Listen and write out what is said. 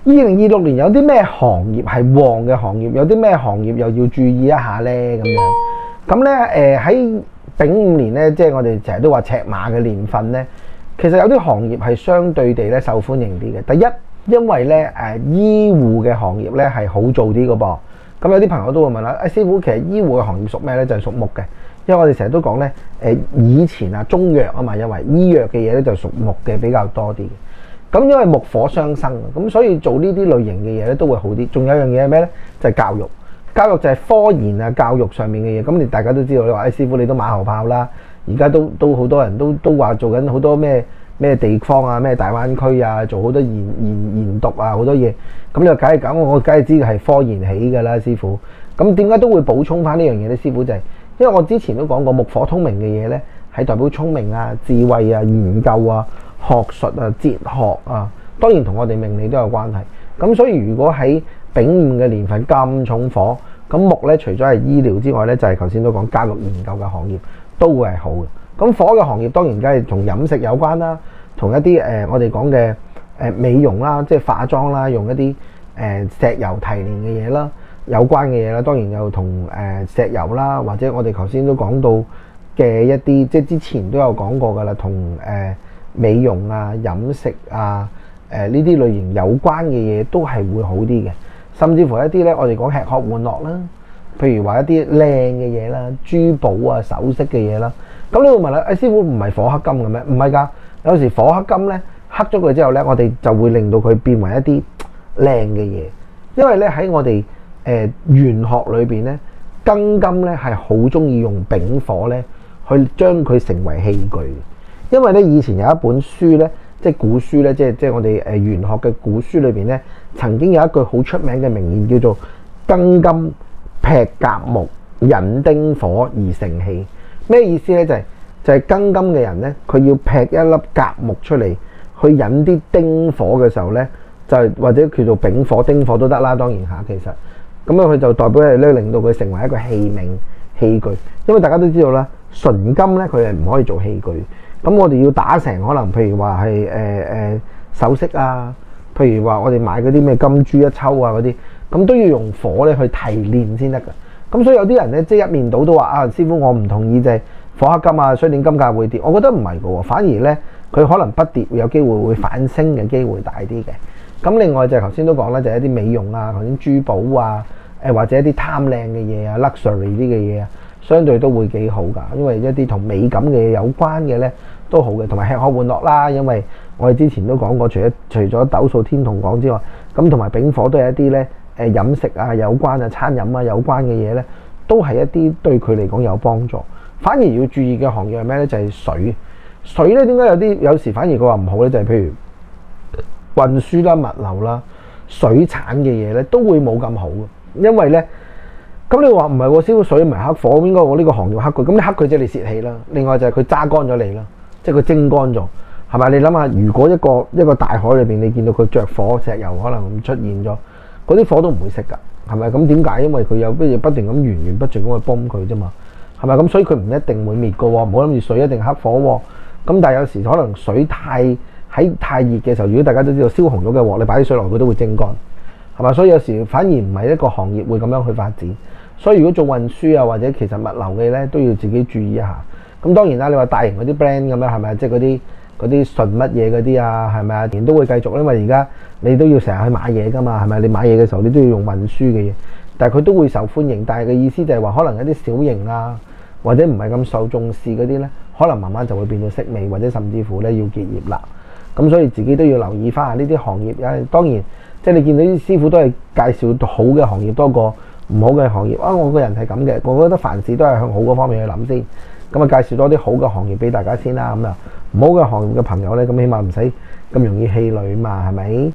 2026年有啲咩行業係旺嘅行業，有啲咩行業又要注意一下呢？咁樣咁咧喺丙午年咧，即係我哋成日都話赤馬嘅年份咧，其實有啲行業係相對地咧受歡迎啲嘅。第一，因為咧醫護嘅行業咧係好做啲嘅噃。咁有啲朋友都會問啦，師傅其實醫護嘅行業屬咩咧？就係屬木嘅，因為我哋成日都講咧以前啊中藥啊嘛，因為醫藥嘅嘢咧就屬木嘅比較多啲嘅。咁因為木火相生，咁所以做呢啲類型嘅嘢咧都會好啲。仲有一樣嘢係咩咧？就係教育。教育就係科研啊，教育上面嘅嘢。咁你大家都知道，你話師傅你都馬後炮啦。而家都好多人都話做緊好多咩地方啊，咩大灣區啊，做好多研讀啊，好多嘢。咁你話梗係咁，我梗係知係科研起㗎啦，師傅。咁點解都會補充翻呢樣嘢咧？師傅就係因為我之前都講過，木火通明嘅嘢咧係代表聰明啊、智慧啊、研究啊、學術啊、哲學啊，當然同我哋命理都有關係。咁所以如果喺丙午嘅年份咁重火，咁木咧除咗係醫療之外咧，就係頭先都講教育研究嘅行業都會係好嘅。咁火嘅行業當然梗係同飲食有關啦，同一啲我哋講嘅美容啦，即係化妝啦，用一啲石油提煉嘅嘢啦，有關嘅嘢啦，當然又同石油啦，或者我哋頭先都講到嘅一啲，即係之前都有講過㗎啦，同美容啊、飲食啊呢啲類型有關嘅嘢都係會好啲嘅。甚至乎一啲咧，我哋講吃喝玩樂啦，譬如話一啲靚嘅嘢啦、珠寶啊、首飾嘅嘢啦。咁你會問啦，師傅唔係火克金嘅咩？唔係㗎，有時火克金咧，克咗佢之後咧，我哋就會令到佢變為一啲靚嘅嘢。因為咧喺我哋玄學裏邊咧，庚金咧係好中意用丙火咧去將佢成為器具。因為咧以前有一本書咧。即係古書咧，即係我哋玄學嘅古書裏邊咧，曾經有一句好出名嘅名言，叫做庚金劈甲木，引丁火而成器。咩意思咧？就係庚金嘅人咧，佢要劈一粒甲木出嚟，去引啲丁火嘅時候咧，就或者叫做丙火、丁火都得啦。當然嚇，其實咁樣佢就代表係咧，令到佢成為一個器皿器具。因為大家都知道啦，純金咧佢係唔可以做器具。咁我哋要打成可能，譬如話係首飾啊，譬如話我哋買嗰啲咩金珠一抽啊嗰啲，咁都要用火咧去提煉先得㗎。咁所以有啲人咧即係一面倒都話啊，師傅我唔同意就係火克金啊，所以令金價會跌。我覺得唔係㗎喎，反而咧佢可能不跌，有機會會反升嘅機會大啲嘅。咁另外就係頭先都講啦，就係一啲美容啊，頭先珠寶啊，或者一啲貪靚嘅嘢啊 ，luxury 啲嘅嘢啊。相對都會幾好㗎，因為一啲同美感嘅嘢有關嘅咧都好嘅，同埋吃喝玩樂啦。因為我哋之前都講過，除咗斗數天同講之外，咁同埋丙火都係一啲咧飲食啊有關啊、餐飲啊有關嘅嘢咧，都係一啲對佢嚟講有幫助。反而要注意嘅行業係咩咧？就係水。水咧點解有時反而佢話唔好咧？就係譬如運輸啦、物流啦、水產嘅嘢咧，都會冇咁好嘅，因為咧。咁你話唔係喎，師傅水唔係克火，應該我呢個行業克佢，咁你克佢即係你泄氣啦。另外就係佢揸乾咗你啦，即係佢蒸乾咗，係咪？你諗下，如果一個大海裏邊，你見到佢着火，石油可能出現咗，嗰啲火都唔會熄㗎，係咪？咁點解？因為佢有乜嘢不斷咁源源不絕咁去泵佢啫嘛，係咪？咁所以佢唔一定會滅㗎喎，唔好諗住水一定克火喎。咁但係有時可能水太熱嘅時候，如果大家都知道燒紅咗嘅鑊，你擺啲水落去佢都會蒸乾，係咪？所以有時反而唔係一個行業會咁樣去發展。所以如果做運輸啊，或者其實物流嘅咧，都要自己注意一下。咁當然啦，你話大型嗰啲 brand 咁樣係咪？即係嗰啲純乜嘢嗰啲啊，係咪啊？都會繼續，因為而家你都要成日去買嘢㗎嘛，係咪？你買嘢嘅時候你都要用運輸嘅嘢，但係佢都會受歡迎。但係嘅意思就係話，可能一啲小型啊，或者唔係咁受重視嗰啲咧，可能慢慢就會變到式微，或者甚至乎咧要結業啦。咁所以自己都要留意翻下呢啲行業。當然，即係你見到啲師傅都係介紹好嘅行業多過唔好嘅行業啊！我個人係咁嘅，我覺得凡事都係向好嗰方面去諗先。咁啊，介紹多啲好嘅行業俾大家先啦。咁啊，唔好嘅行業嘅朋友咧，咁起碼唔使咁容易氣餒嘛，係咪？